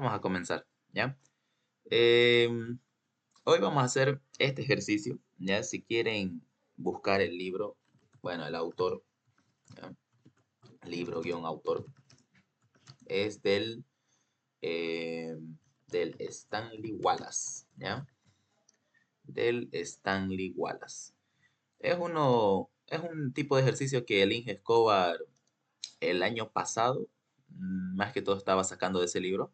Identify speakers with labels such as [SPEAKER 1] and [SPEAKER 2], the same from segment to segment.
[SPEAKER 1] Vamos a comenzar, ¿ya? Em, Hoy vamos a hacer este ejercicio, ¿ya? Si quieren buscar el libro, bueno, el autor, ¿ya? Libro-autor, es del Stanley Wallace, ¿ya? Del Stanley Wallace. Es un tipo de ejercicio que el Inge Escobar el año pasado, más que todo estaba sacando de ese libro.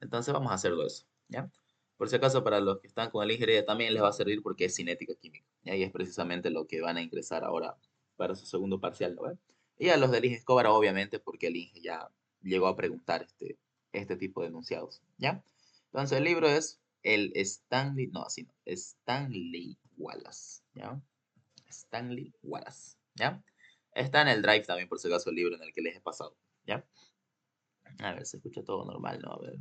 [SPEAKER 1] Entonces vamos a hacerlo eso, ¿ya? Por si acaso, para los que están con el ingeniería también les va a servir porque es cinética química, ¿ya? Y es precisamente lo que van a ingresar ahora para su segundo parcial, ¿no ve? Y a los del Inge Escobar, obviamente, porque el Inge ya llegó a preguntar este tipo de enunciados, ¿ya? Entonces el libro es el Stanley, no, así no, Stanley Wallace, ¿ya? Stanley Wallace, ¿ya? Está en el Drive también, por si acaso, el libro en el que les he pasado, ¿ya? A ver, se escucha todo normal, ¿no? A ver.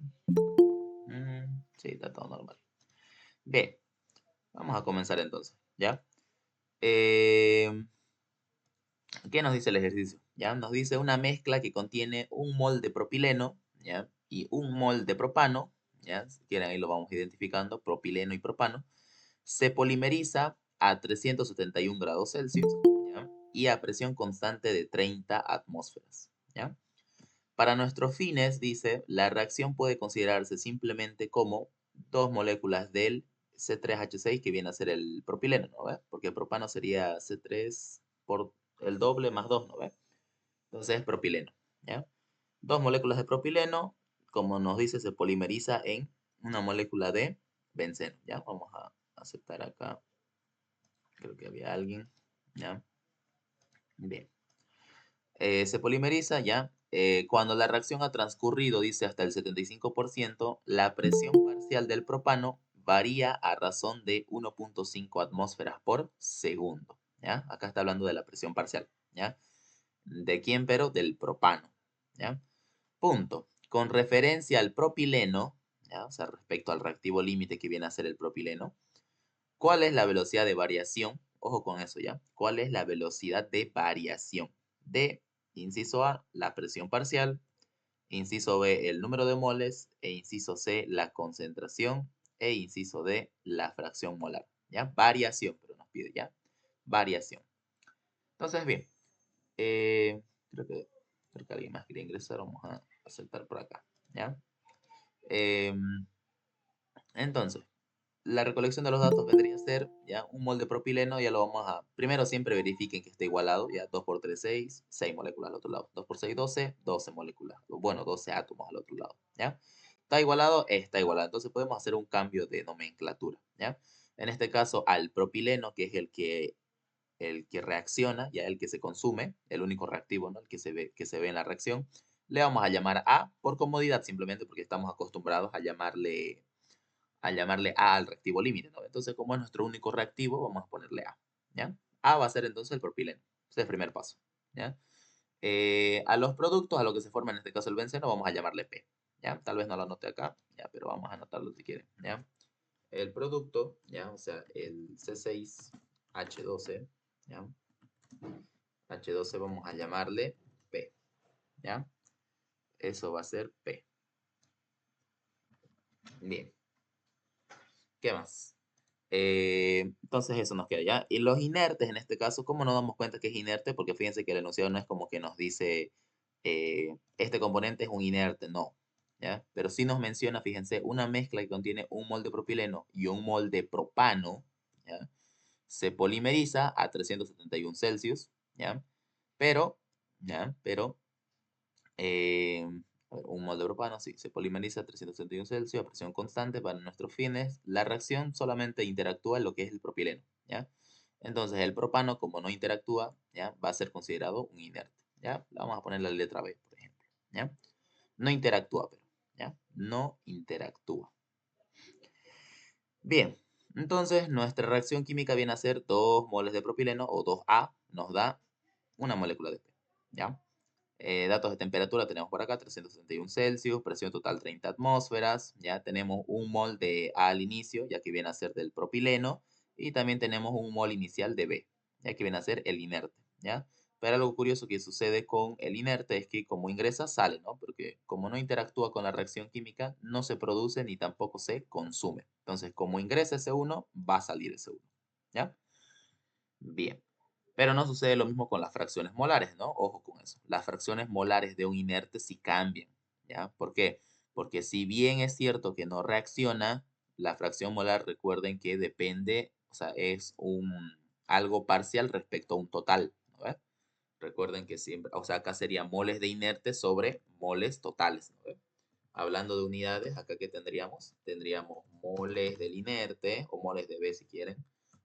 [SPEAKER 1] Sí, está todo normal. Bien, vamos a comenzar entonces, ¿ya? Eh, ¿Qué nos dice el ejercicio? ¿Ya? Nos dice una mezcla que contiene un mol de propileno, ¿ya? Y un mol de propano, ¿ya? Si quieren ahí lo vamos identificando, propileno y propano. Se polimeriza a 371 grados Celsius, ¿ya? Y a presión constante de 30 atmósferas, ¿ya? Para nuestros fines, dice, la reacción puede considerarse simplemente como dos moléculas del C3H6 que viene a ser el propileno, ¿no ve? Porque el propano sería C3 por el doble más 2, ¿no ve? Entonces es propileno, ¿ya? Dos moléculas de propileno, como nos dice, se polimeriza en una molécula de benceno, ¿ya? Vamos a aceptar acá, creo que había alguien, ¿ya? Bien. Se polimeriza ya. Cuando la reacción ha transcurrido, dice hasta el 75%, la presión parcial del propano varía a razón de 1.5 atmósferas por segundo. ¿Ya? Acá está hablando de la presión parcial. ¿Ya? ¿De quién? Pero del propano. ¿Ya? Punto. Con referencia al propileno, ¿ya? O sea, respecto al reactivo límite que viene a ser el propileno, ¿cuál es la velocidad de variación? Ojo con eso, ¿ya? ¿Cuál es la velocidad de variación? De, inciso A, la presión parcial, inciso B, el número de moles, e inciso C, la concentración, e inciso D, la fracción molar, ¿ya? Variación, pero nos pide, ¿ya? Variación. Entonces, bien, eh, creo que, creo que alguien más quería ingresar, vamos a aceptar por acá, ¿ya? Em, entonces, la recolección de los datos vendría a ser ya un mol de propileno, ya lo vamos a, primero siempre verifiquen que esté igualado, ya 2 por 3 6 6 moléculas al otro lado, 2 por 6 12 12 moléculas, bueno, 12 átomos al otro lado, ¿ya? Está igualado, entonces podemos hacer un cambio de nomenclatura, ¿ya? En este caso al propileno, que es el que reacciona, ya el que se consume, el único reactivo, ¿no? El que se ve en la reacción, le vamos a llamar A por comodidad, simplemente porque estamos acostumbrados a llamarle A al reactivo límite, ¿no? Entonces, como es nuestro único reactivo, vamos a ponerle A, ¿ya? A va a ser entonces el propileno. Ese es el primer paso, ¿ya? A los productos, a lo que se forma en este caso el benceno, vamos a llamarle P, ¿ya? Tal vez no lo anote acá, ¿ya? Pero vamos a anotarlo si quieren, ¿ya? El producto, ¿ya? O sea, el C6H12, ¿ya? H12 vamos a llamarle P, ¿ya? Eso va a ser P. Bien, ¿qué más? Entonces eso nos queda ya. Y los inertes, en este caso, ¿cómo nos damos cuenta que es inerte? Porque fíjense que el enunciado no es como que nos dice, este componente es un inerte, no. ¿Ya? Pero sí nos menciona, fíjense, una mezcla que contiene un mol de propileno y un mol de propano, ¿ya? Se polimeriza a 371 Celsius, ¿ya? Pero, ¿ya? Pero eh, a ver, un mol de propano, sí, se polimeriza a 361 Celsius a presión constante para nuestros fines. La reacción solamente interactúa en lo que es el propileno, ¿ya? Entonces el propano, como no interactúa, ¿ya? Va a ser considerado un inerte, ¿ya? Le vamos a poner la letra B, por ejemplo, ¿ya? No interactúa, pero, ¿ya? No interactúa. Bien, entonces nuestra reacción química viene a ser 2 moles de propileno o 2A, nos da una molécula de P, ¿ya? Datos de temperatura tenemos por acá, 361 Celsius, presión total 30 atmósferas, ya tenemos un mol de A al inicio, ya que viene a ser del propileno, y también tenemos un mol inicial de B, ya que viene a ser el inerte, ¿ya? Pero algo curioso que sucede con el inerte es que como ingresa, sale, ¿no? Porque porque como no interactúa con la reacción química, no se produce ni tampoco se consume. Entonces, como ingresa ese uno, va a salir ese uno. ¿Ya? Bien. Pero no sucede lo mismo con las fracciones molares, ¿no? Ojo con eso. Las fracciones molares de un inerte sí cambian, ¿ya? ¿Por qué? Porque si bien es cierto que no reacciona, la fracción molar, recuerden que depende, o sea, es algo parcial respecto a un total, ¿no ve? Recuerden que siempre, o sea, acá sería moles de inerte sobre moles totales, ¿no ve? Hablando de unidades, acá que tendríamos, tendríamos moles del inerte, o moles de B si quieren,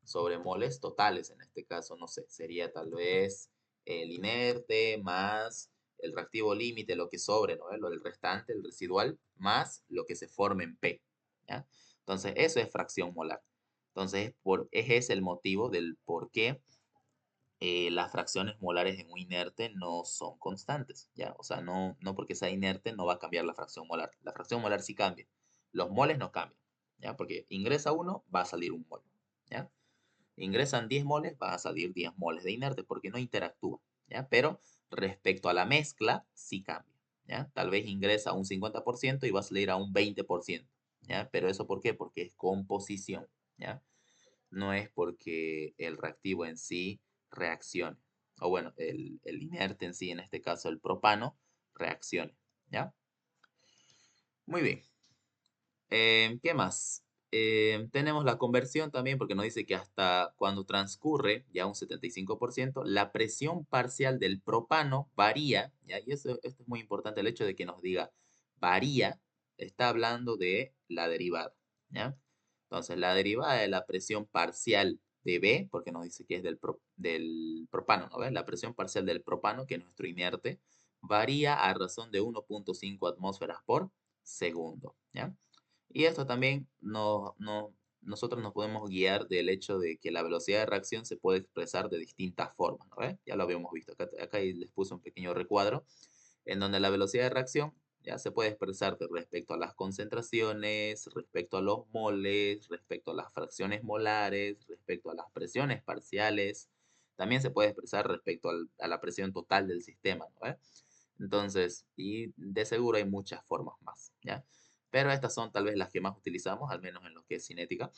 [SPEAKER 1] sobre moles totales. En este caso, no sé, sería tal vez el inerte más el reactivo límite, lo que sobre, ¿no? Lo del restante, el residual, más lo que se forme en P, ¿ya? Entonces, eso es fracción molar. Entonces, ese es el motivo del por qué las fracciones molares en un inerte no son constantes, ¿ya? O sea, no porque sea inerte no va a cambiar la fracción molar. La fracción molar sí cambia. Los moles no cambian, ¿ya? Porque ingresa uno, va a salir un mol, ¿ya? Ingresan 10 moles, va a salir 10 moles de inerte porque no interactúa, ¿ya? Pero respecto a la mezcla, sí cambia, ¿ya? Tal vez ingresa un 50% y va a salir a un 20%, ¿ya? Pero ¿eso por qué? Porque es composición, ¿ya? No es porque el reactivo en sí reaccione. O bueno, el inerte en sí, en este caso el propano, reaccione. ¿Ya? Muy bien. ¿Qué más? Tenemos la conversión también, porque nos dice que hasta cuando transcurre ya un 75%, la presión parcial del propano varía, ¿ya? Y esto es muy importante, el hecho de que nos diga varía, está hablando de la derivada, ¿ya? Entonces, la derivada de la presión parcial de B, porque nos dice que es del propano, ¿no ves? La presión parcial del propano, que es nuestro inerte, varía a razón de 1.5 atmósferas por segundo, ¿ya? Y esto también nosotros nos podemos guiar del hecho de que la velocidad de reacción se puede expresar de distintas formas, ¿no ve? Ya lo habíamos visto. Acá les puse un pequeño recuadro en donde la velocidad de reacción ya se puede expresar respecto a las concentraciones, respecto a los moles, respecto a las fracciones molares, respecto a las presiones parciales. También se puede expresar respecto a la presión total del sistema, ¿no ve? Entonces, y de seguro hay muchas formas más, ¿ya? Pero estas son tal vez las que más utilizamos, al menos en lo que es cinética.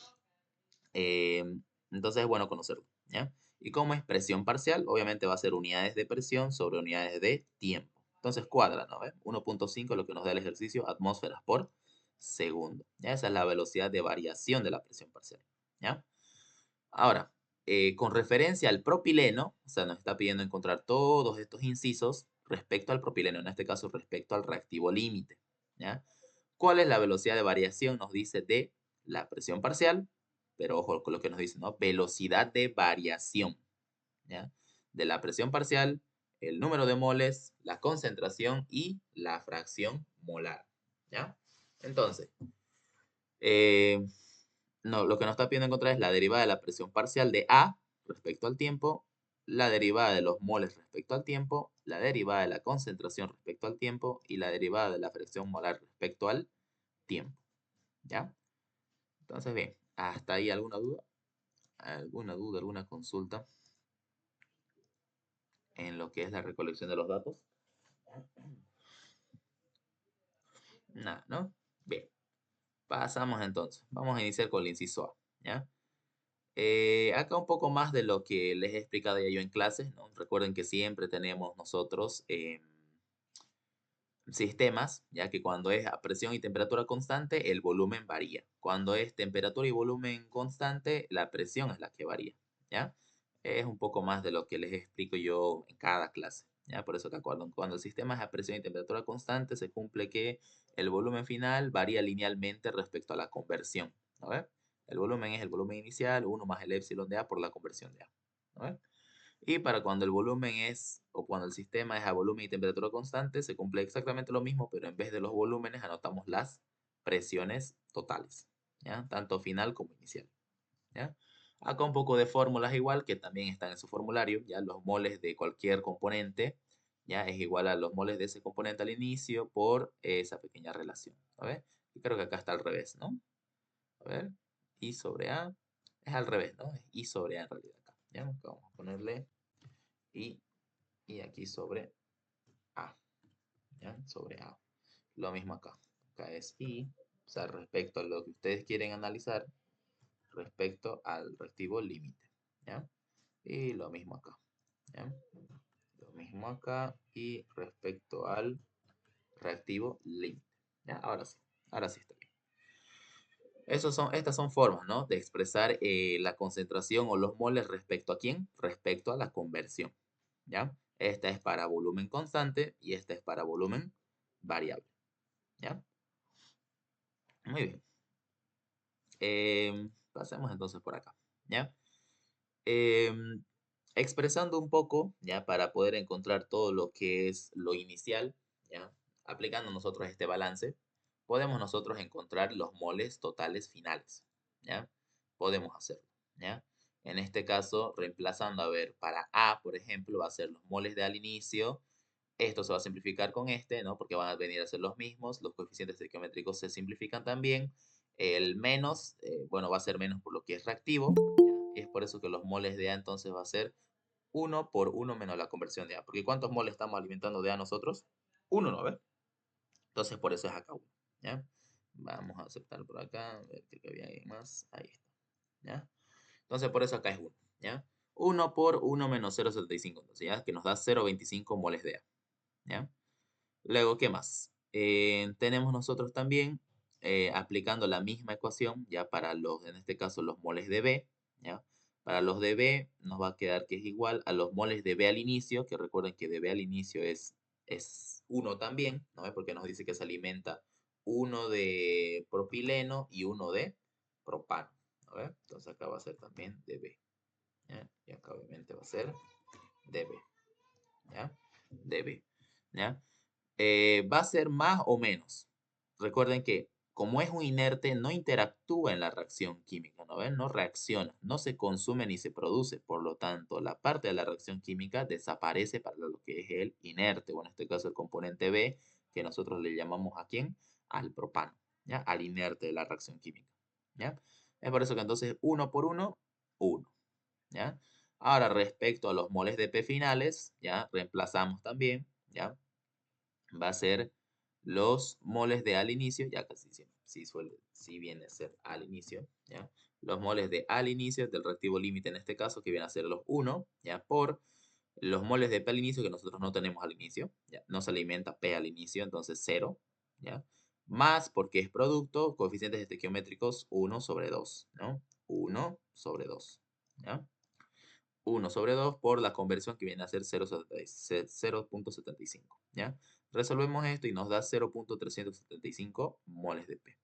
[SPEAKER 1] Eh, entonces es bueno conocerlo, ¿ya? Y como es presión parcial, obviamente va a ser unidades de presión sobre unidades de tiempo. Entonces cuadra, ¿no? 1.5 lo que nos da el ejercicio, atmósferas por segundo. ¿Ya? Esa es la velocidad de variación de la presión parcial, ¿ya? Ahora, con referencia al propileno, o sea, nos está pidiendo encontrar todos estos incisos respecto al propileno, en este caso respecto al reactivo límite, ¿ya? ¿Cuál es la velocidad de variación? Nos dice de la presión parcial, pero ojo con lo que nos dice, ¿no? Velocidad de variación, ¿ya? De la presión parcial, el número de moles, la concentración y la fracción molar, ¿ya? Entonces, eh, no, lo que nos está pidiendo encontrar es la derivada de la presión parcial de A respecto al tiempo, la derivada de los moles respecto al tiempo, la derivada de la concentración respecto al tiempo y la derivada de la fracción molar respecto al tiempo. ¿Ya? Entonces, bien, ¿hasta ahí alguna duda? ¿Alguna duda, alguna consulta en lo que es la recolección de los datos? Nada, ¿no? Bien, pasamos entonces. Vamos a iniciar con el inciso A, ¿ya? Acá un poco más de lo que les he explicado ya yo en clases, ¿no? Recuerden que siempre tenemos nosotros sistemas, ya que cuando es a presión y temperatura constante, el volumen varía. Cuando es temperatura y volumen constante, la presión es la que varía, ¿ya? Es un poco más de lo que les explico yo en cada clase, ¿ya? Por eso que cuando el sistema es a presión y temperatura constante, se cumple que el volumen final varía linealmente respecto a la conversión, ¿no ve? El volumen es el volumen inicial, 1 más el epsilon de A por la conversión de A, ¿no ve? Y para cuando el volumen es, o cuando el sistema es a volumen y temperatura constante, se cumple exactamente lo mismo, pero en vez de los volúmenes anotamos las presiones totales, ¿ya? Tanto final como inicial, ¿ya? Acá un poco de fórmulas igual, que también están en su formulario, ¿ya? Los moles de cualquier componente, ¿ya? Es igual a los moles de ese componente al inicio por esa pequeña relación, a ver. Y creo que acá está al revés, ¿no? A ver, I sobre A, es al revés, ¿no? Es I sobre A en realidad acá, ¿ya? Acá vamos a ponerle y, y aquí sobre A, ¿ya? Sobre A. Lo mismo acá. Acá es I, o sea, respecto a lo que ustedes quieren analizar, respecto al reactivo límite, ¿ya? Y lo mismo acá, ¿ya? Lo mismo acá y respecto al reactivo límite, ¿ya? Ahora sí está bien. Estas son formas, ¿no? De expresar la concentración o los moles respecto a quién, respecto a la conversión, ¿ya? Esta es para volumen constante y esta es para volumen variable, ¿ya? Muy bien. Pasemos entonces por acá, ¿ya? Em, Expresando un poco, ¿ya? Para poder encontrar todo lo que es lo inicial, ¿ya? Aplicando nosotros este balance, podemos nosotros encontrar los moles totales finales, ¿ya? Podemos hacerlo, ¿ya? En este caso, reemplazando, a ver, para A, por ejemplo, va a ser los moles de al inicio. Esto se va a simplificar con este, ¿no? Porque van a venir a ser los mismos. Los coeficientes estequiométricos se simplifican también. El menos, bueno, va a ser menos por lo que es reactivo, ¿ya? Y es por eso que los moles de A entonces va a ser 1 por 1 menos la conversión de A. Porque ¿cuántos moles estamos alimentando de A nosotros? 1, ¿no ves? Entonces por eso es acá 1, ¿ya? Vamos a aceptar por acá, a ver que había alguien más. Ahí está, ¿ya? Entonces por eso acá es 1, ¿ya? 1 por 1 menos 0,75, entonces ya que nos da 0,25 moles de A, ¿ya? Luego, ¿qué más? Tenemos nosotros también aplicando la misma ecuación, ya para los, en este caso, los moles de B, ¿ya? Para los de B nos va a quedar que es igual a los moles de B al inicio, que recuerden que de B al inicio es 1 también, ¿no? Porque nos dice que se alimenta uno de propileno y uno de propano, ¿no? Entonces acá va a ser también de B, ¿ya? Y acá obviamente va a ser de B, ¿ya? De B, ¿ya? Va a ser más o menos. Recuerden que como es un inerte, no interactúa en la reacción química, ¿no ven? No reacciona, no se consume ni se produce. Por lo tanto, la parte de la reacción química desaparece para lo que es el inerte, o en este caso el componente B, que nosotros le llamamos ¿a quién? Al propano, ¿ya? Al inerte de la reacción química, ¿ya? Es por eso que entonces 1 por 1, 1, ¿ya? Ahora, respecto a los moles de P finales, ¿ya? Reemplazamos también, ¿ya? Va a ser los moles de al inicio, ya casi siempre, sí viene a ser al inicio, ¿ya? Los moles de al inicio del reactivo límite en este caso, que viene a ser los 1, ¿ya? Por los moles de P al inicio, que nosotros no tenemos al inicio, ¿ya? No se alimenta P al inicio, entonces 0, ¿ya? Más, porque es producto, coeficientes estequiométricos 1 sobre 2, ¿no? 1 sobre 2, ¿ya? 1 sobre 2 por la conversión que viene a ser 0,75, ¿ya? Resolvemos esto y nos da 0,375 moles de P,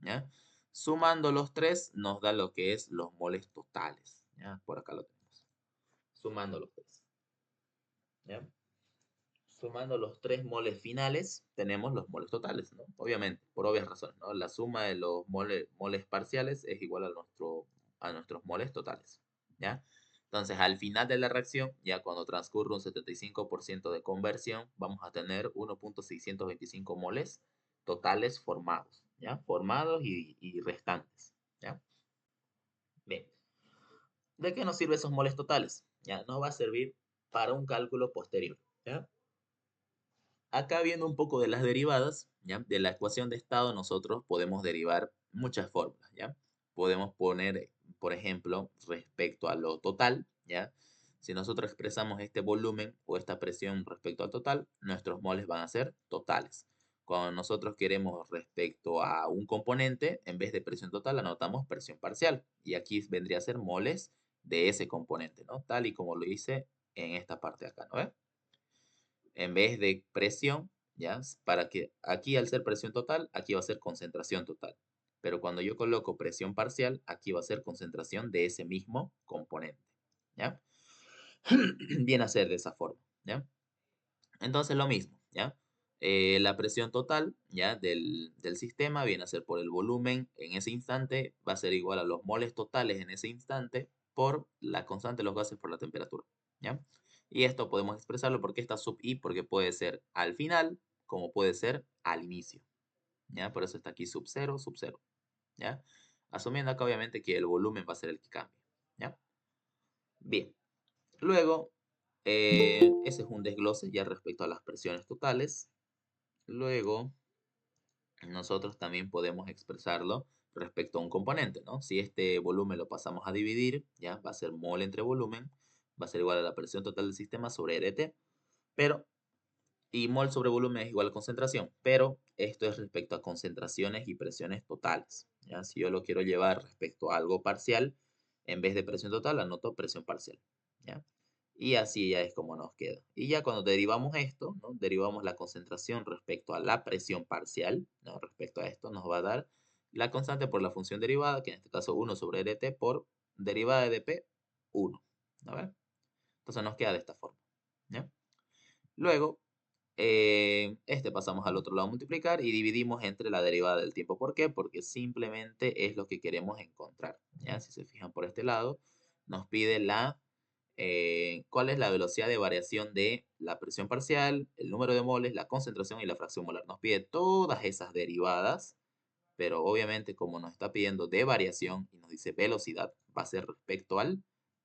[SPEAKER 1] ¿ya? Sumando los tres nos da lo que es los moles totales, ¿ya? Por acá lo tenemos. Sumando los tres, ¿ya? Sumando los 3 moles finales, tenemos los moles totales, ¿no? Obviamente, por obvias razones, ¿no? La suma de los moles parciales es igual a nuestros moles totales, ¿ya? Entonces, al final de la reacción, ya cuando transcurre un 75% de conversión, vamos a tener 1,625 moles totales formados, ¿ya? Formados y restantes, ¿ya? Bien. ¿De qué nos sirven esos moles totales? Ya, no va a servir para un cálculo posterior, ¿ya? Acá viendo un poco de las derivadas, ¿ya? De la ecuación de estado nosotros podemos derivar muchas fórmulas, ¿ya? Podemos poner, por ejemplo, respecto a lo total, ¿ya? Si nosotros expresamos este volumen o esta presión respecto al total, nuestros moles van a ser totales. Cuando nosotros queremos respecto a un componente, en vez de presión total, anotamos presión parcial. Y aquí vendría a ser moles de ese componente, ¿no? Tal y como lo hice en esta parte de acá, ¿no? En vez de presión, ¿ya? Para que aquí al ser presión total, aquí va a ser concentración total. Pero cuando yo coloco presión parcial, aquí va a ser concentración de ese mismo componente, ¿ya? Viene a ser de esa forma, ¿ya? Entonces lo mismo, ¿ya? La presión total, ¿ya? Del sistema viene a ser por el volumen en ese instante, va a ser igual a los moles totales en ese instante por la constante de los gases por la temperatura, ¿ya? Y esto podemos expresarlo porque está sub i, porque puede ser al final, como puede ser al inicio, ¿ya? Por eso está aquí sub 0, ¿ya? Asumiendo acá obviamente que el volumen va a ser el que cambie, ¿ya? Bien, luego, ese es un desglose ya respecto a las presiones totales. Luego, nosotros también podemos expresarlo respecto a un componente, ¿no? Si este volumen lo pasamos a dividir, ya va a ser mol entre volumen, va a ser igual a la presión total del sistema sobre RT, pero, y mol sobre volumen es igual a concentración, pero esto es respecto a concentraciones y presiones totales, ¿ya? Si yo lo quiero llevar respecto a algo parcial, en vez de presión total, anoto presión parcial, ¿ya? Y así ya es como nos queda. Y ya cuando derivamos esto, ¿no? Derivamos la concentración respecto a la presión parcial, ¿no? Respecto a esto nos va a dar la constante por la función derivada, que en este caso 1 sobre RT por derivada de dp, 1. ¿No ves? Entonces nos queda de esta forma, ¿ya? Luego, este pasamos al otro lado a multiplicar y dividimos entre la derivada del tiempo. ¿Por qué? Porque simplemente es lo que queremos encontrar, ¿ya? Si se fijan por este lado, nos pide cuál es la velocidad de variación de la presión parcial, el número de moles, la concentración y la fracción molar. Nos pide todas esas derivadas, pero obviamente como nos está pidiendo de variación y nos dice velocidad, va a ser respecto al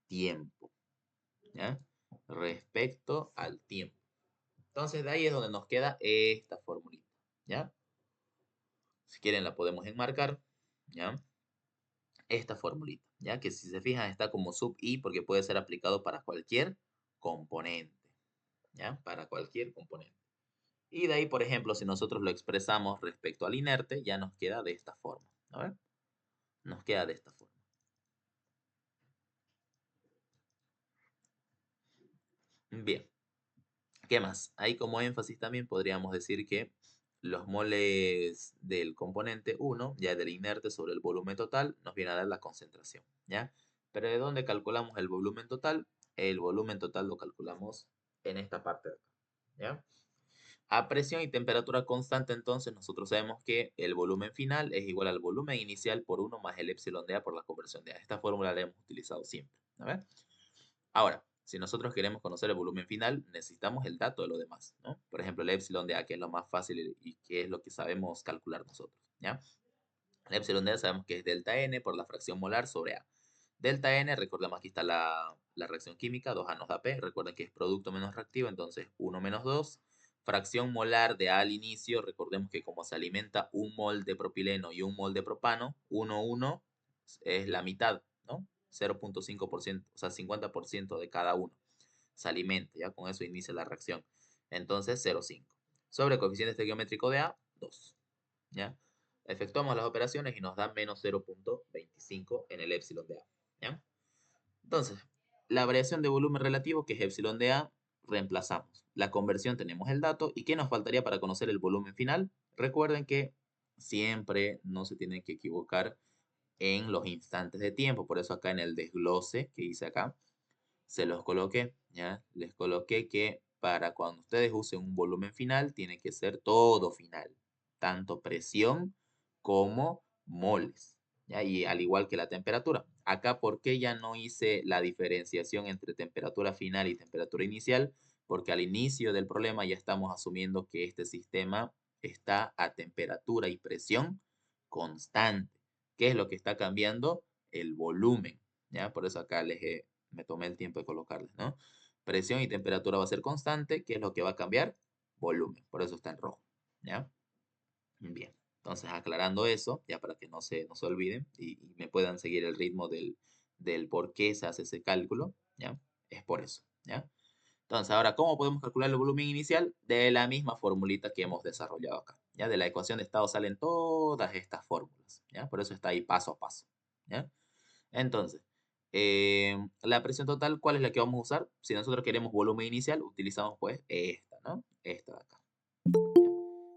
[SPEAKER 1] tiempo, ¿ya? Respecto al tiempo. Entonces de ahí es donde nos queda esta formulita, ¿ya? Si quieren la podemos enmarcar, ¿ya? Esta formulita, ¿ya? Que si se fijan está como sub i porque puede ser aplicado para cualquier componente, ¿ya? Para cualquier componente. Y de ahí, por ejemplo, si nosotros lo expresamos respecto al inerte, ya nos queda de esta forma, ¿a ver? Nos queda de esta forma. Bien, ¿qué más? Ahí como énfasis también podríamos decir que los moles del componente 1, ya del inerte sobre el volumen total, nos viene a dar la concentración, ¿ya? Pero ¿de dónde calculamos el volumen total? El volumen total lo calculamos en esta parte de acá, ¿ya? A presión y temperatura constante, entonces, nosotros sabemos que el volumen final es igual al volumen inicial por 1 más el epsilon de A por la conversión de A. Esta fórmula la hemos utilizado siempre, ¿a ver? Ahora, si nosotros queremos conocer el volumen final, necesitamos el dato de lo demás, ¿no? Por ejemplo, el epsilon de A, que es lo más fácil y que es lo que sabemos calcular nosotros, ¿ya? El epsilon de A sabemos que es delta N por la fracción molar sobre A. Delta N, recordemos aquí está la reacción química, 2A nos da P, recuerden que es producto menos reactivo, entonces 1 menos 2. Fracción molar de A al inicio, recordemos que como se alimenta un mol de propileno y un mol de propano, 1, 1 es la mitad, ¿no? 0.5%, o sea, 50% de cada uno se alimenta, ya con eso inicia la reacción. Entonces, 0,5. Sobre coeficiente estequiométrico de A, 2. ¿Ya? Efectuamos las operaciones y nos da menos 0.25 en el epsilon de A. ¿Ya? Entonces, la variación de volumen relativo, que es epsilon de A, reemplazamos. La conversión tenemos el dato. ¿Y qué nos faltaría para conocer el volumen final? Recuerden que siempre no se tienen que equivocar en los instantes de tiempo. Por eso acá en el desglose que hice acá, se los coloqué, ¿ya? Les coloqué que para cuando ustedes usen un volumen final, tiene que ser todo final, tanto presión como moles, ¿ya? Y al igual que la temperatura. Acá, ¿por qué ya no hice la diferenciación entre temperatura final y temperatura inicial? Porque al inicio del problema ya estamos asumiendo que este sistema está a temperatura y presión constante. ¿Qué es lo que está cambiando? El volumen, ¿ya? Por eso acá me tomé el tiempo de colocarles, ¿no? Presión y temperatura va a ser constante. ¿Qué es lo que va a cambiar? Volumen. Por eso está en rojo, ¿ya? Bien. Entonces, aclarando eso, ya para que no se olviden y me puedan seguir el ritmo del por qué se hace ese cálculo, ¿ya? Es por eso, ¿ya? Entonces, ahora, ¿cómo podemos calcular el volumen inicial? De la misma formulita que hemos desarrollado acá, ¿ya? De la ecuación de estado salen todas estas fórmulas, ¿ya? Por eso está ahí paso a paso, ¿ya? Entonces, la presión total, ¿cuál es la que vamos a usar? Si nosotros queremos volumen inicial, utilizamos pues esta, ¿no? Esta de acá.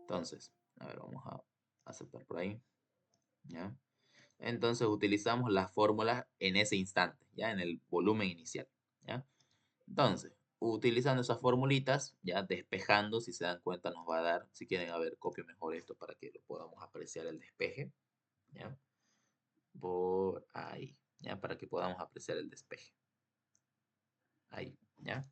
[SPEAKER 1] Entonces, a ver, vamos a aceptar por ahí, ¿ya? Entonces utilizamos las fórmulas en ese instante, ¿ya? En el volumen inicial, ¿ya? Entonces, utilizando esas formulitas, ya despejando, si se dan cuenta, nos va a dar, si quieren, a ver, copio mejor esto para que lo podamos apreciar el despeje, ¿ya? Por ahí, ¿ya? Para que podamos apreciar el despeje. Ahí, ¿ya?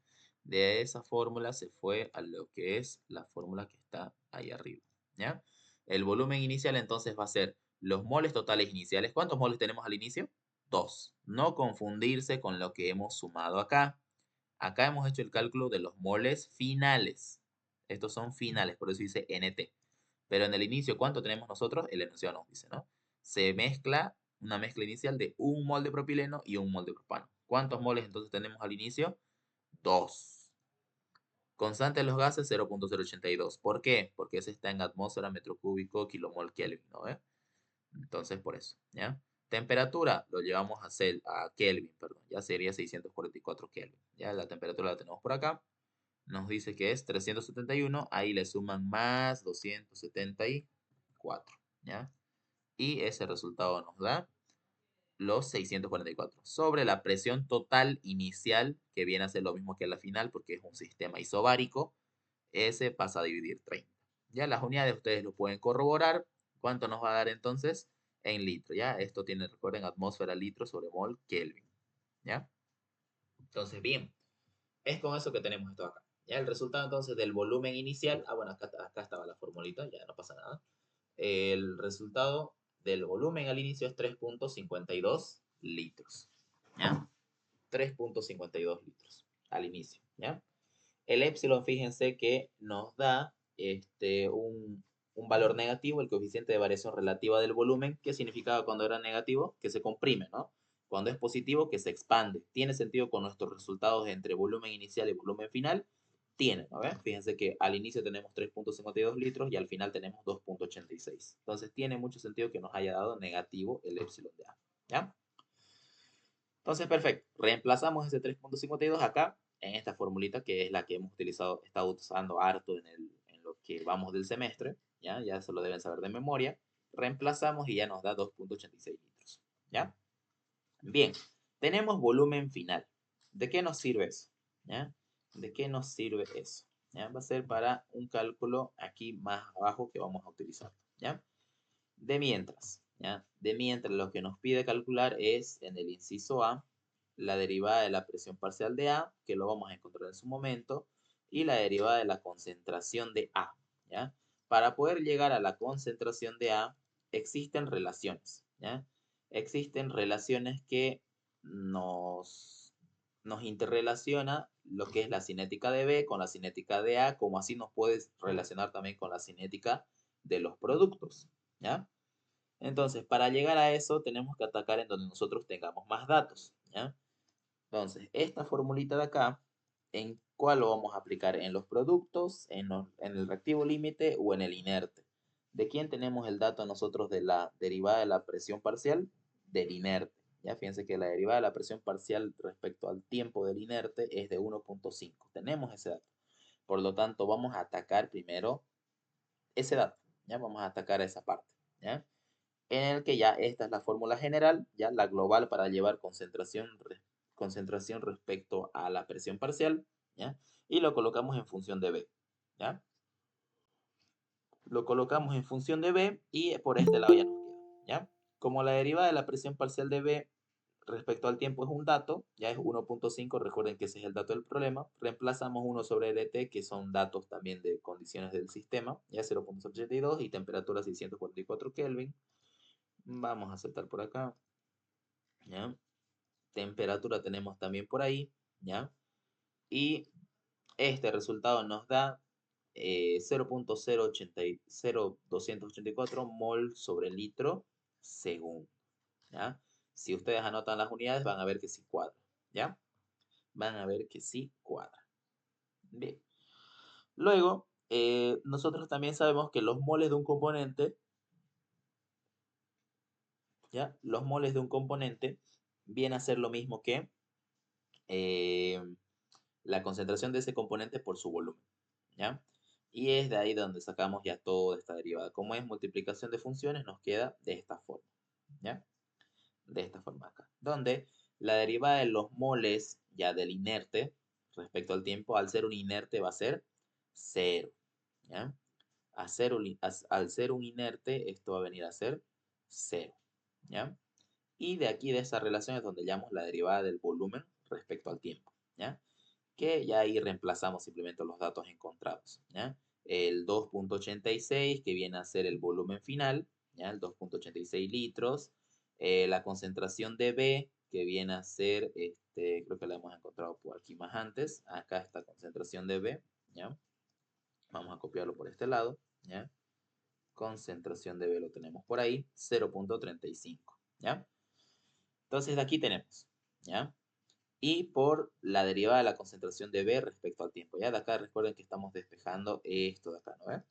[SPEAKER 1] De esa fórmula se fue a lo que es la fórmula que está ahí arriba, ¿ya? El volumen inicial entonces va a ser los moles totales iniciales. ¿Cuántos moles tenemos al inicio? 2. No confundirse con lo que hemos sumado acá. Acá hemos hecho el cálculo de los moles finales. Estos son finales, por eso dice NT. Pero en el inicio, ¿cuánto tenemos nosotros? El enunciado nos dice, ¿no? Se mezcla una mezcla inicial de un mol de propileno y un mol de propano. ¿Cuántos moles entonces tenemos al inicio? 2. Constante de los gases, 0.082. ¿Por qué? Porque ese está en atmósfera, metro cúbico, kilomol, Kelvin, ¿no ve? Entonces, por eso, ¿ya? Temperatura, lo llevamos a Kelvin, perdón, ya sería 644 Kelvin. Ya la temperatura la tenemos por acá. Nos dice que es 371, ahí le suman más 274, ¿ya? Y ese resultado nos da los 644 sobre la presión total inicial, que viene a ser lo mismo que la final, porque es un sistema isobárico, ese pasa a dividir 30. Ya las unidades ustedes lo pueden corroborar. ¿Cuánto nos va a dar entonces? En litro, ¿ya? Esto tiene, recuerden, atmósfera, litro sobre mol, Kelvin, ¿ya? Entonces, bien, es con eso que tenemos esto acá. ¿Ya? El resultado entonces del volumen inicial, bueno, acá estaba la formulita, ya no pasa nada. El resultado del volumen al inicio es 3.52 litros, ¿ya? 3.52 litros al inicio, ¿ya? El epsilon, fíjense que nos da un valor negativo, el coeficiente de variación relativa del volumen. ¿Qué significaba cuando era negativo? Que se comprime, ¿no? Cuando es positivo, que se expande. ¿Tiene sentido con nuestros resultados entre volumen inicial y volumen final? Tiene, ¿no? Fíjense que al inicio tenemos 3.52 litros y al final tenemos 2.86. Entonces tiene mucho sentido que nos haya dado negativo el epsilon de A, ¿ya? Entonces, perfecto. Reemplazamos ese 3.52 acá en esta formulita que es la que hemos utilizado, estado usando harto en lo que vamos del semestre. ¿Ya? Ya se lo deben saber de memoria. Reemplazamos y ya nos da 2.86 litros. ¿Ya? Bien. Tenemos volumen final. ¿De qué nos sirve eso? ¿Ya? ¿De qué nos sirve eso? ¿Ya? Va a ser para un cálculo aquí más abajo que vamos a utilizar. ¿Ya? De mientras, ¿ya? De mientras lo que nos pide calcular es en el inciso A la derivada de la presión parcial de A, que lo vamos a encontrar en su momento, y la derivada de la concentración de A, ¿ya? Para poder llegar a la concentración de A, existen relaciones, ¿ya? Existen relaciones que nos interrelaciona lo que es la cinética de B con la cinética de A, como así nos puedes relacionar también con la cinética de los productos, ¿ya? Entonces, para llegar a eso, tenemos que atacar en donde nosotros tengamos más datos, ¿ya? Entonces, esta formulita de acá, ¿en cuál lo vamos a aplicar? ¿En los productos, en el reactivo límite o en el inerte? ¿De quién tenemos el dato nosotros de la derivada de la presión parcial? Del inerte. Ya fíjense que la derivada de la presión parcial respecto al tiempo del inerte es de 1.5. Tenemos ese dato. Por lo tanto, vamos a atacar primero ese dato. ¿Ya? Vamos a atacar a esa parte. ¿Ya? En el que ya esta es la fórmula general, ya la global para llevar concentración respecto a la presión parcial, ¿ya? Y lo colocamos en función de B, ¿ya? Lo colocamos en función de B y por este lado ya nos queda, ¿ya? Como la derivada de la presión parcial de B respecto al tiempo es un dato, ya es 1.5, recuerden que ese es el dato del problema, reemplazamos 1 sobre LT, que son datos también de condiciones del sistema, ya 0.82 y temperatura 644 Kelvin. Vamos a saltar por acá, ¿ya? Temperatura tenemos también por ahí, ¿ya? Y este resultado nos da 0.0284 mol sobre litro segundo, ¿ya? Si ustedes anotan las unidades van a ver que sí cuadra, ¿ya? Van a ver que sí cuadra. Bien. Luego, nosotros también sabemos que los moles de un componente, ¿ya? Los moles de un componente viene a ser lo mismo que eh, la concentración de ese componente por su volumen, ¿ya? Y es de ahí donde sacamos ya toda esta derivada. Como es multiplicación de funciones, nos queda de esta forma, ¿ya? De esta forma acá. Donde la derivada de los moles ya del inerte respecto al tiempo, al ser un inerte va a ser 0, ¿ya? Al ser un inerte, esto va a venir a ser 0, ¿ya? Y de aquí, de esa relación, es donde llamamos la derivada del volumen respecto al tiempo, ¿ya? Que ya ahí reemplazamos simplemente los datos encontrados, ¿ya? El 2.86, que viene a ser el volumen final, ¿ya? El 2.86 litros. La concentración de B, que viene a ser, creo que la hemos encontrado por aquí más antes. Acá está concentración de B, ¿ya? Vamos a copiarlo por este lado, ¿ya? concentración de B lo tenemos por ahí, 0.35, ¿ya? Entonces de aquí tenemos, ¿ya? Y por la derivada de la concentración de B respecto al tiempo, ¿ya? De acá recuerden que estamos despejando esto de acá, ¿no ve?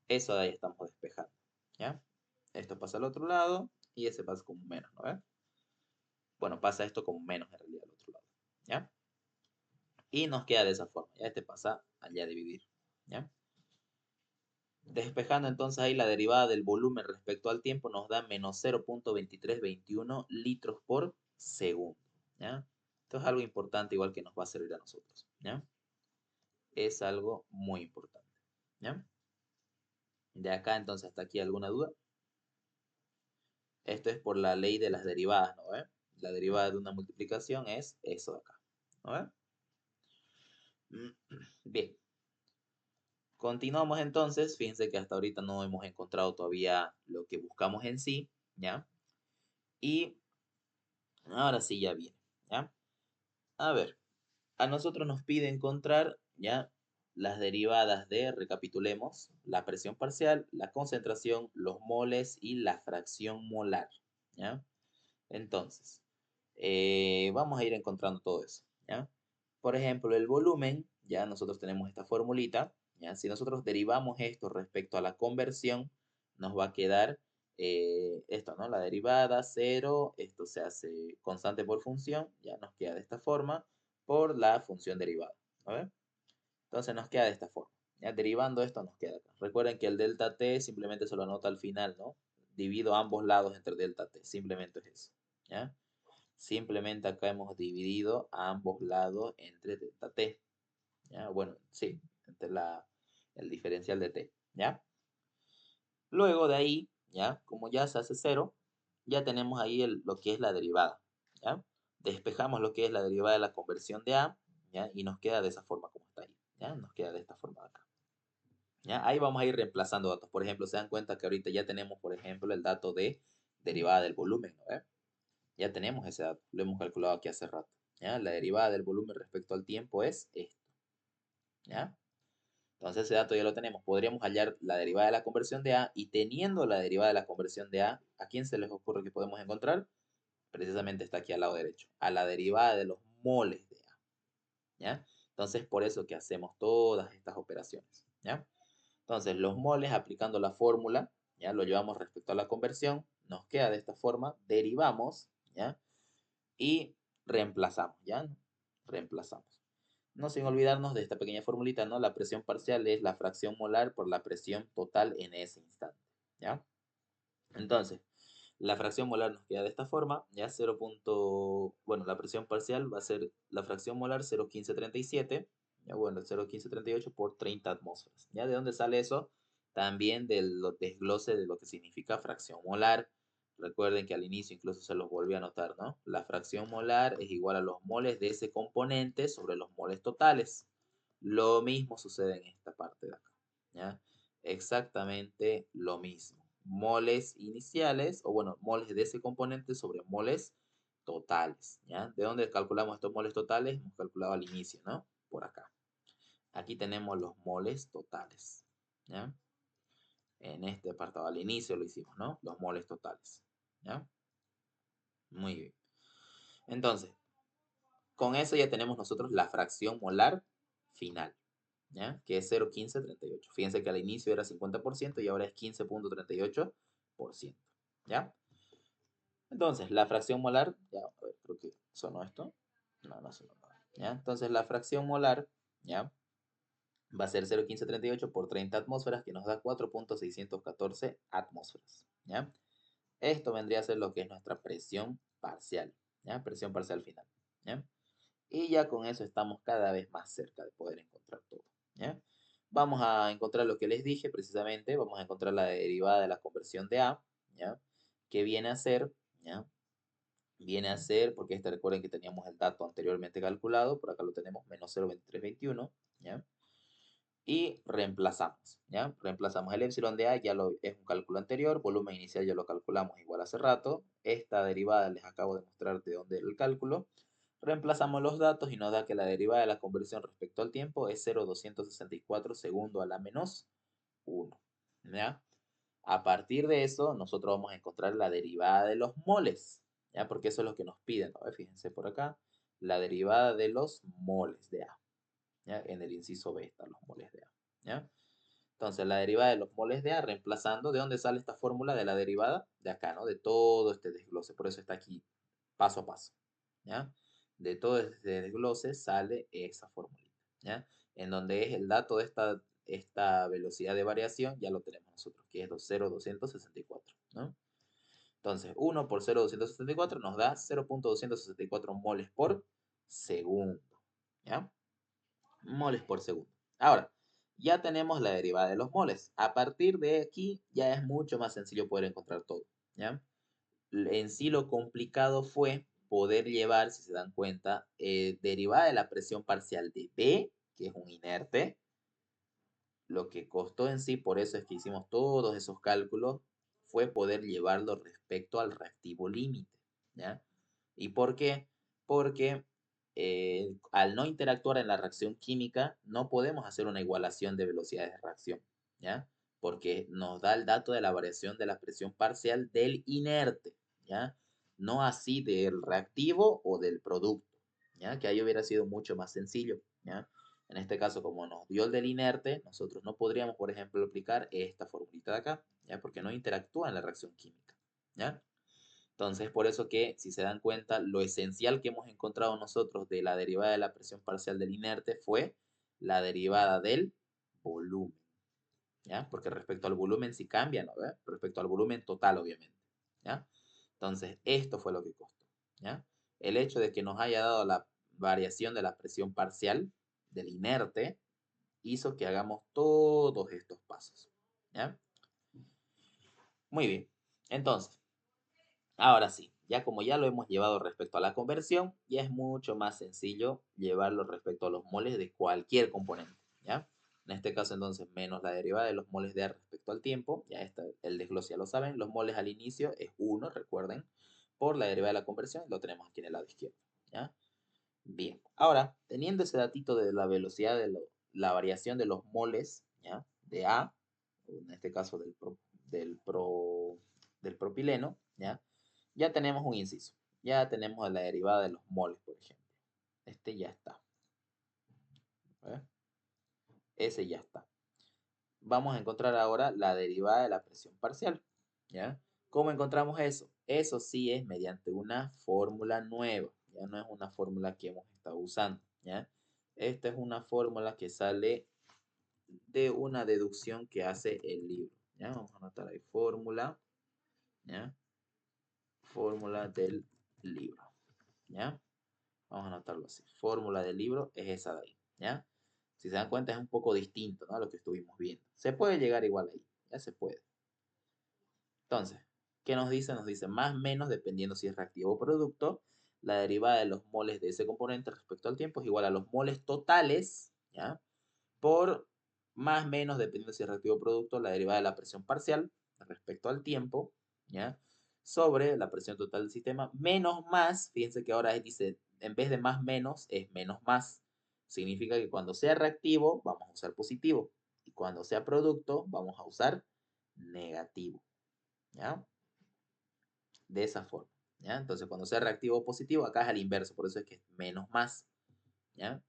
[SPEAKER 1] Eso de ahí estamos despejando, ¿ya? Esto pasa al otro lado y ese pasa como menos, ¿no ve? Bueno, pasa esto como menos en realidad al otro lado, ¿ya? Y nos queda de esa forma, ¿ya? Este pasa allá a dividir, ¿ya? Despejando entonces ahí la derivada del volumen respecto al tiempo nos da menos 0.2321 litros por segundo, ¿ya? Esto es algo importante igual que nos va a servir a nosotros, ¿ya? Es algo muy importante, ¿ya? De acá entonces hasta aquí alguna duda. Esto es por la ley de las derivadas, ¿no ve? La derivada de una multiplicación es eso de acá, ¿no ve? Bien, continuamos entonces. Fíjense que hasta ahorita no hemos encontrado todavía lo que buscamos en sí, ¿ya? Y ahora sí ya viene, ¿ya? A ver, a nosotros nos pide encontrar, ¿ya? Las derivadas de, recapitulemos, la presión parcial, la concentración, los moles y la fracción molar, ¿ya? Entonces, vamos a ir encontrando todo eso, ¿ya? Por ejemplo, el volumen, ya nosotros tenemos esta formulita, ¿ya? Si nosotros derivamos esto respecto a la conversión, nos va a quedar esto, ¿no? La derivada, cero, esto se hace constante por función, ya nos queda de esta forma, por la función derivada, ¿a ver? Entonces nos queda de esta forma, ¿ya? Derivando esto nos queda acá. Recuerden que el delta t simplemente se lo anota al final, ¿no? Divido ambos lados entre delta t, simplemente es eso, ¿ya? Simplemente acá hemos dividido a ambos lados entre delta t, ¿ya? Bueno, sí, entre el diferencial de t, ¿ya? Luego de ahí, ¿ya? Como ya se hace cero, ya tenemos ahí lo que es la derivada, ¿ya? Despejamos lo que es la derivada de la conversión de a, ¿ya? Y nos queda de esa forma como está ahí, ¿ya? Nos queda de esta forma de acá, ¿ya? Ahí vamos a ir reemplazando datos. Por ejemplo, se dan cuenta que ahorita ya tenemos, por ejemplo, el dato de derivada del volumen, ¿no? Ya tenemos ese dato, lo hemos calculado aquí hace rato, ¿ya? La derivada del volumen respecto al tiempo es esto, ¿ya? Entonces ese dato ya lo tenemos. Podríamos hallar la derivada de la conversión de A y teniendo la derivada de la conversión de ¿a quién se les ocurre que podemos encontrar? Precisamente está aquí al lado derecho, a la derivada de los moles de A, ¿ya? Entonces por eso que hacemos todas estas operaciones, ¿ya? Entonces los moles aplicando la fórmula, ¿ya? Lo llevamos respecto a la conversión, nos queda de esta forma, derivamos, ¿ya? Y reemplazamos, ¿ya? Reemplazamos. No sin olvidarnos de esta pequeña formulita, ¿no? La presión parcial es la fracción molar por la presión total en ese instante, ¿ya? Entonces, la fracción molar nos queda de esta forma, ¿ya? Bueno, la presión parcial va a ser la fracción molar 0,1537, ¿ya? Bueno, 0,1538 por 30 atmósferas, ¿ya? ¿De dónde sale eso? También del desglose de lo que significa fracción molar. Recuerden que al inicio incluso se los volví a anotar, ¿no? La fracción molar es igual a los moles de ese componente sobre los moles totales. Lo mismo sucede en esta parte de acá, ¿ya? Exactamente lo mismo. Moles iniciales, o bueno, moles de ese componente sobre moles totales, ¿ya? ¿De dónde calculamos estos moles totales? Hemos calculado al inicio, ¿no? Por acá. Aquí tenemos los moles totales, ¿ya? En este apartado, al inicio lo hicimos, ¿no? Los moles totales, ¿ya? Muy bien. Entonces, con eso ya tenemos nosotros la fracción molar final, ¿ya? Que es 0,1538. Fíjense que al inicio era 50% y ahora es 15,38%, ¿ya? Entonces, la fracción molar, ya, a ver, creo que sonó esto. No, no sonó nada, ¿ya? Entonces, la fracción molar, ¿ya? Va a ser 0,1538 por 30 atmósferas, que nos da 4,614 atmósferas, ¿ya? Esto vendría a ser lo que es nuestra presión parcial, ¿ya? Presión parcial final, ¿ya? Y ya con eso estamos cada vez más cerca de poder encontrar todo, ¿ya? Vamos a encontrar lo que les dije precisamente, vamos a encontrar la derivada de la conversión de A, ¿ya? Que viene a ser, ¿ya? Viene a ser, porque recuerden que teníamos el dato anteriormente calculado, por acá lo tenemos, menos 0,2321, ¿ya? Y reemplazamos, ¿ya? Reemplazamos el epsilon de A, es un cálculo anterior, volumen inicial ya lo calculamos igual hace rato, esta derivada les acabo de mostrar de dónde era el cálculo, reemplazamos los datos y nos da que la derivada de la conversión respecto al tiempo es 0,264 segundo a la menos 1, ¿ya? A partir de eso, nosotros vamos a encontrar la derivada de los moles, ¿ya? Porque eso es lo que nos piden, ¿no? Fíjense por acá, la derivada de los moles de A, ¿ya? En el inciso B están los moles de A, ¿ya? Entonces, la derivada de los moles de A, reemplazando, ¿de dónde sale esta fórmula de la derivada? De acá, ¿no? De todo este desglose, por eso está aquí paso a paso, ¿ya? De todo este desglose sale esa fórmula, ¿ya? En donde es el dato de esta velocidad de variación, ya lo tenemos nosotros, que es 0,264, ¿no? Entonces, 1 por 0,264 nos da 0,264 moles por segundo, ¿ya? Moles por segundo. Ahora, ya tenemos la derivada de los moles. A partir de aquí ya es mucho más sencillo poder encontrar todo, ¿ya? En sí lo complicado fue poder llevar, si se dan cuenta, derivada de la presión parcial de B, que es un inerte, lo que costó en sí, por eso es que hicimos todos esos cálculos, fue poder llevarlo respecto al reactivo límite, ¿ya? ¿Y por qué? Porque al no interactuar en la reacción química, no podemos hacer una igualación de velocidades de reacción, ¿ya? Porque nos da el dato de la variación de la presión parcial del inerte, ¿ya? No así del reactivo o del producto, ¿ya? Que ahí hubiera sido mucho más sencillo, ¿ya? En este caso, como nos dio el del inerte, nosotros no podríamos, por ejemplo, aplicar esta formulita de acá, ¿ya? Porque no interactúa en la reacción química, ¿ya? Entonces, por eso que, si se dan cuenta, lo esencial que hemos encontrado nosotros de la derivada de la presión parcial del inerte fue la derivada del volumen, ¿ya? Porque respecto al volumen sí cambia, ¿no? ¿Ve? Respecto al volumen total, obviamente, ¿ya? Entonces, esto fue lo que costó, ¿ya? El hecho de que nos haya dado la variación de la presión parcial del inerte hizo que hagamos todos estos pasos, ¿ya? Muy bien. Entonces, ahora sí, ya como ya lo hemos llevado respecto a la conversión, ya es mucho más sencillo llevarlo respecto a los moles de cualquier componente, ¿ya? En este caso, entonces, menos la derivada de los moles de A respecto al tiempo, ya está, el desglose ya lo saben, los moles al inicio es 1, recuerden, por la derivada de la conversión, lo tenemos aquí en el lado izquierdo, ¿ya? Bien, ahora, teniendo ese datito de la velocidad de la variación de los moles, ¿ya? De A, en este caso del, pro, del propileno, ¿ya? Ya tenemos un inciso, ya tenemos la derivada de los moles, por ejemplo. Este ya está, ¿eh? Ese ya está. Vamos a encontrar ahora la derivada de la presión parcial, ¿ya? ¿Cómo encontramos eso? Eso sí es mediante una fórmula nueva, ya no es una fórmula que hemos estado usando, ¿ya? Esta es una fórmula que sale de una deducción que hace el libro, ¿ya? Vamos a anotar ahí fórmula, ¿ya? Fórmula del libro, ¿ya? Vamos a anotarlo así. Fórmula del libro es esa de ahí, ¿ya? Si se dan cuenta es un poco distinto, ¿no? A lo que estuvimos viendo. Se puede llegar igual ahí, ya se puede. Entonces, ¿qué nos dice? Nos dice más o menos, dependiendo si es reactivo o producto, la derivada de los moles de ese componente respecto al tiempo es igual a los moles totales, ¿ya? Por más o menos, dependiendo si es reactivo o producto, la derivada de la presión parcial respecto al tiempo, ¿ya? Sobre la presión total del sistema, menos más, fíjense que ahora dice, en vez de más menos, es menos más. Significa que cuando sea reactivo, vamos a usar positivo. Y cuando sea producto, vamos a usar negativo, ¿ya? De esa forma, ¿ya? Entonces, cuando sea reactivo o positivo, acá es al inverso, por eso es que es menos más, ¿ya?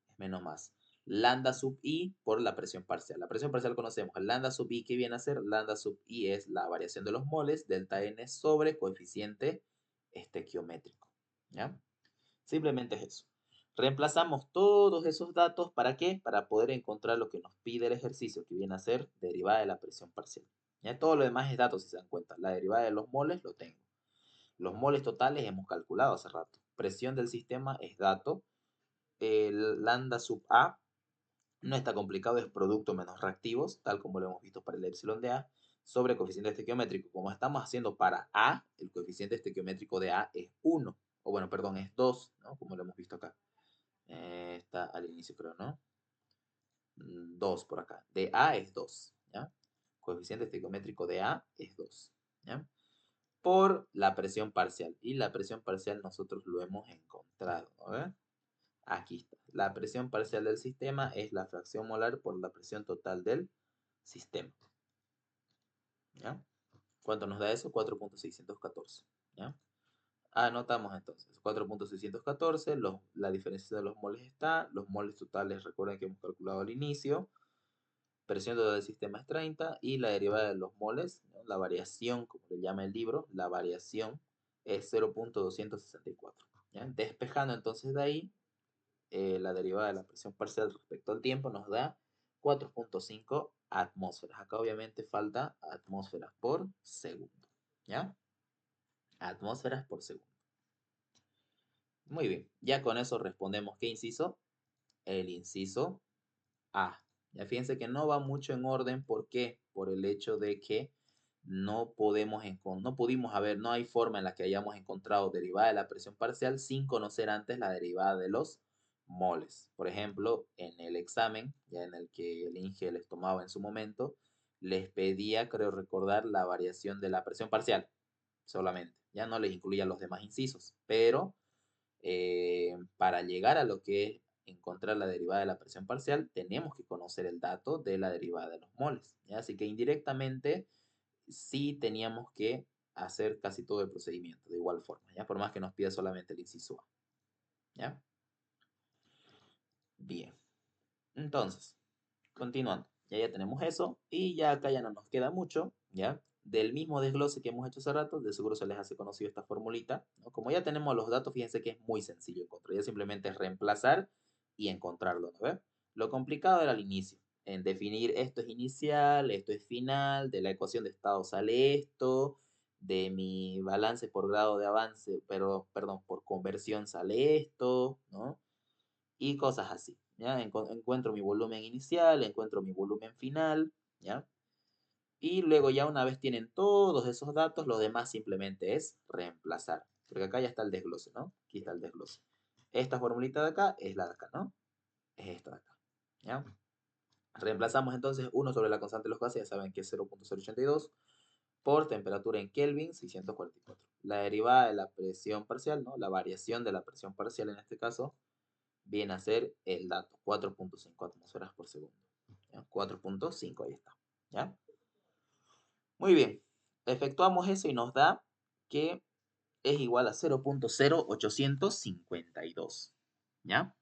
[SPEAKER 1] Es menos más. Lambda sub i por la presión parcial. La presión parcial conocemos. El lambda sub i, ¿qué viene a ser? Lambda sub i es la variación de los moles, delta n sobre coeficiente estequiométrico, ¿ya? Simplemente es eso. Reemplazamos todos esos datos, ¿para qué? Para poder encontrar lo que nos pide el ejercicio, que viene a ser derivada de la presión parcial. Ya todo lo demás es datos, si se dan cuenta. La derivada de los moles lo tengo. Los moles totales hemos calculado hace rato. Presión del sistema es dato. El lambda sub A no está complicado, es producto menos reactivos, tal como lo hemos visto para el epsilon de A, sobre coeficiente estequiométrico. Como estamos haciendo para A, el coeficiente estequiométrico de A es 1, o bueno, perdón, es 2, ¿no? Como lo hemos visto acá. Está al inicio, creo, ¿no? 2 por acá. De A es 2, ¿ya? Coeficiente estequiométrico de A es 2, ¿ya? Por la presión parcial. Y la presión parcial nosotros lo hemos encontrado, a ver. Aquí está. La presión parcial del sistema es la fracción molar por la presión total del sistema. ¿ya? ¿Cuánto nos da eso? 4.614, ¿ya? Anotamos entonces, 4.614, la diferencia de los moles está, los moles totales recuerden que hemos calculado al inicio, presión total del sistema es 30 y la derivada de los moles, ¿no? La variación, como le llama el libro, la variación es 0.264, ¿ya? Despejando entonces de ahí, la derivada de la presión parcial respecto al tiempo nos da 4.5 atmósferas. Acá obviamente falta atmósferas por segundo, ¿ya? Atmósferas por segundo. Muy bien, ya con eso respondemos ¿qué inciso? El inciso A. Ya fíjense que no va mucho en orden, ¿por qué? Por el hecho de que no pudimos haber, no hay forma en la que hayamos encontrado derivada de la presión parcial sin conocer antes la derivada de los moles. Por ejemplo, en el examen, ya en el que el INGE les tomaba en su momento, les pedía, creo recordar, la variación de la presión parcial solamente. Ya no les incluía los demás incisos, pero para llegar a lo que es encontrar la derivada de la presión parcial, tenemos que conocer el dato de la derivada de los moles, ¿ya? Así que indirectamente sí teníamos que hacer casi todo el procedimiento de igual forma, ¿ya? Por más que nos pida solamente el inciso A, ¿ya? Bien, entonces, continuando, ya tenemos eso y ya acá ya no nos queda mucho, ¿ya? Del mismo desglose que hemos hecho hace rato, de seguro se les hace conocido esta formulita, ¿no? Como ya tenemos los datos, fíjense que es muy sencillo encontrar, ya simplemente es reemplazar y encontrarlo, ¿no ve? Lo complicado era al inicio, en definir esto es inicial, esto es final, de la ecuación de estado sale esto, de mi balance por grado de avance, pero, perdón, por conversión sale esto, ¿no? Y cosas así, ¿ya? Encuentro mi volumen inicial, encuentro mi volumen final, ¿ya? Y luego ya una vez tienen todos esos datos, lo demás simplemente es reemplazar. Porque acá ya está el desglose, ¿no? Aquí está el desglose. Esta formulita de acá es la de acá, ¿no? Es esta de acá, ¿ya? Reemplazamos entonces 1 sobre la constante de los gases, ya saben que es 0.082, por temperatura en Kelvin, 644. La derivada de la presión parcial, ¿no? La variación de la presión parcial en este caso, viene a ser el dato, 4.5 atmósferas por segundo. ¿Ya? 4.5, ahí está. ¿Ya? Muy bien, efectuamos eso y nos da que es igual a 0.0852. ¿Ya?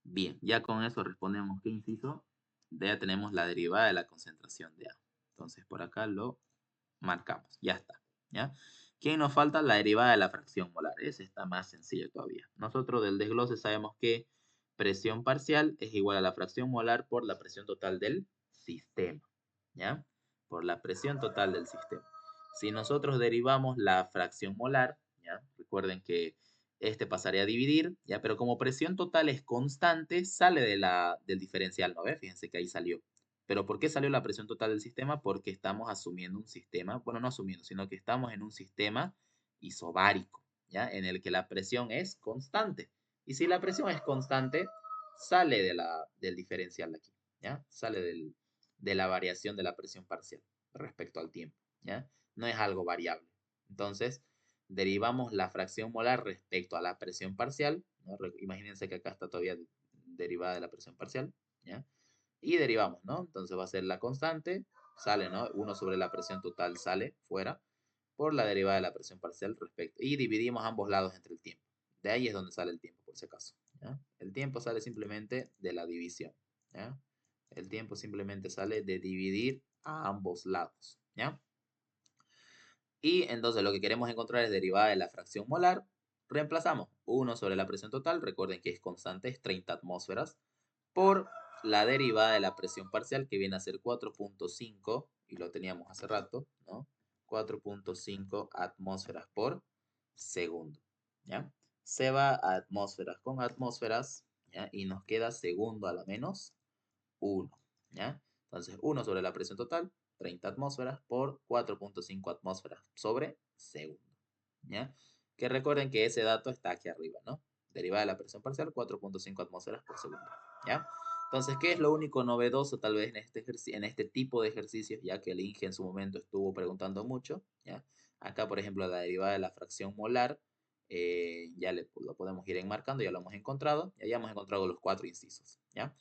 [SPEAKER 1] Bien, ya con eso respondemos qué inciso. Ya tenemos la derivada de la concentración de A. Entonces por acá lo marcamos, ya está. ¿Ya? ¿Qué nos falta? La derivada de la fracción molar. Ese está más sencillo todavía. Nosotros del desglose sabemos que presión parcial es igual a la fracción molar por la presión total del sistema. ¿Ya? Por la presión total del sistema. Si nosotros derivamos la fracción molar, ¿ya? Recuerden que este pasaría a dividir, ¿ya? Pero como presión total es constante, sale del diferencial, ¿no ve? Fíjense que ahí salió. Pero ¿por qué salió la presión total del sistema? Porque estamos asumiendo un sistema, bueno, no asumiendo, sino que estamos en un sistema isobárico, ¿ya? En el que la presión es constante. Y si la presión es constante, sale del diferencial de aquí, ¿ya? Sale de la variación de la presión parcial respecto al tiempo, ¿ya? No es algo variable. Entonces, derivamos la fracción molar respecto a la presión parcial, ¿no? Imagínense que acá está todavía derivada de la presión parcial, ¿ya? Y derivamos, ¿no? Entonces va a ser la constante, sale, ¿no? 1 sobre la presión total sale fuera por la derivada de la presión parcial respecto. Y dividimos ambos lados entre el tiempo. De ahí es donde sale el tiempo, por si acaso. ¿Ya? El tiempo sale simplemente de la división. ¿Ya? El tiempo simplemente sale de dividir a ambos lados. ¿Ya? Y entonces lo que queremos encontrar es derivada de la fracción molar. Reemplazamos 1 sobre la presión total, recuerden que es constante, es 30 atmósferas, por la derivada de la presión parcial, que viene a ser 4.5, y lo teníamos hace rato, ¿no? 4.5 atmósferas por segundo, ¿ya? Se va a atmósferas con atmósferas, ¿ya? Y nos queda segundo a la menos 1, ¿ya? Entonces, 1 sobre la presión total, 30 atmósferas por 4.5 atmósferas sobre segundo, ¿ya? Que recuerden que ese dato está aquí arriba, ¿no? Derivada de la presión parcial, 4.5 atmósferas por segundo, ¿ya? Entonces, ¿qué es lo único novedoso tal vez en este tipo de ejercicios, ya que el INGE en su momento estuvo preguntando mucho, ¿ya? Acá, por ejemplo, la derivada de la fracción molar, lo podemos ir enmarcando, ya lo hemos encontrado, ya hemos encontrado los 4 incisos, ¿ya?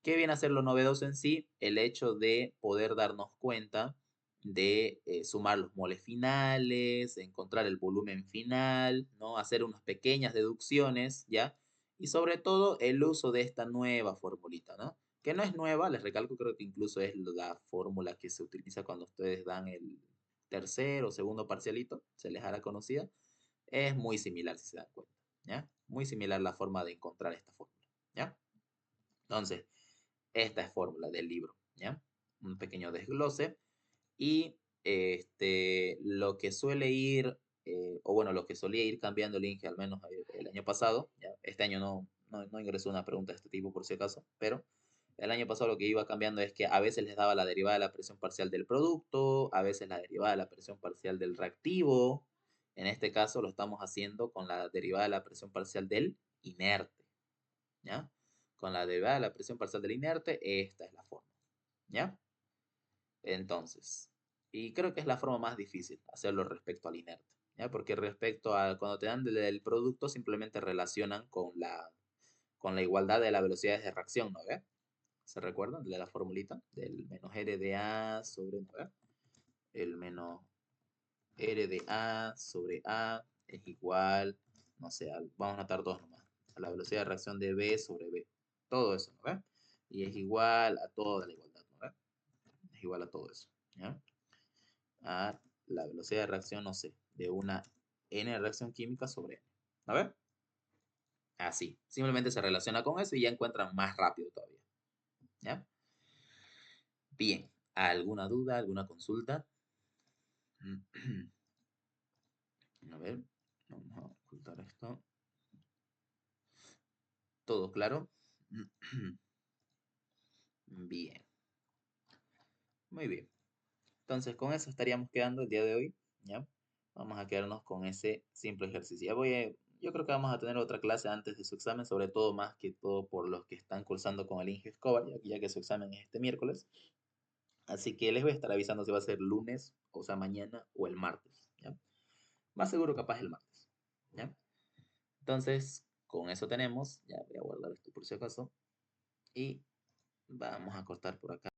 [SPEAKER 1] ¿Qué viene a ser lo novedoso en sí? El hecho de poder darnos cuenta de sumar los moles finales, encontrar el volumen final, ¿no? Hacer unas pequeñas deducciones, ¿ya? Y sobre todo el uso de esta nueva formulita, ¿no? Que no es nueva, les recalco, creo que incluso es la fórmula que se utiliza cuando ustedes dan el tercer o segundo parcialito, se les hará conocida. Es muy similar, si se dan cuenta, ¿ya? Muy similar la forma de encontrar esta fórmula, ¿ya? Entonces, esta es fórmula del libro, ¿ya? Un pequeño desglose. Y lo que suele ir, o bueno, lo que solía ir cambiando el Inge, al menos el año pasado, ¿ya? Este año no ingresó una pregunta de este tipo por si acaso, pero el año pasado lo que iba cambiando es que a veces les daba la derivada de la presión parcial del producto, a veces la derivada de la presión parcial del reactivo. En este caso lo estamos haciendo con la derivada de la presión parcial del inerte, ¿ya? Con la derivada de la presión parcial del inerte, esta es la forma, ¿ya? Entonces, y creo que es la forma más difícil hacerlo respecto al inerte, ¿ya? Porque respecto a cuando te dan del producto, simplemente relacionan con la igualdad de las velocidades de reacción, ¿no ve? ¿Se recuerdan de la formulita? Del menos R de A sobre, ¿no ve? El menos R de A sobre A es igual, no sé, vamos a notar dos nomás, a la velocidad de reacción de B sobre B. Todo eso, ¿no ve? Y es igual a toda la igualdad, ¿no ve? Es igual a todo eso, ¿ya? A la velocidad de reacción, no sé, de una n reacción química sobre n. ¿A ver? Así. Simplemente se relaciona con eso y ya encuentran más rápido todavía. ¿Ya? Bien. ¿Alguna duda? ¿Alguna consulta? A ver. Vamos a ocultar esto. ¿Todo claro? Bien. Muy bien. Entonces, con eso estaríamos quedando el día de hoy, ¿ya? Vamos a quedarnos con ese simple ejercicio. Yo creo que vamos a tener otra clase antes de su examen, sobre todo más que todo por los que están cursando con el Inge Escobar, ya que su examen es este miércoles. Así que les voy a estar avisando si va a ser lunes, o sea, mañana o el martes, ¿ya? Más seguro capaz el martes, ¿ya? Entonces, con eso tenemos, ya voy a guardar esto por si acaso, y vamos a cortar por acá.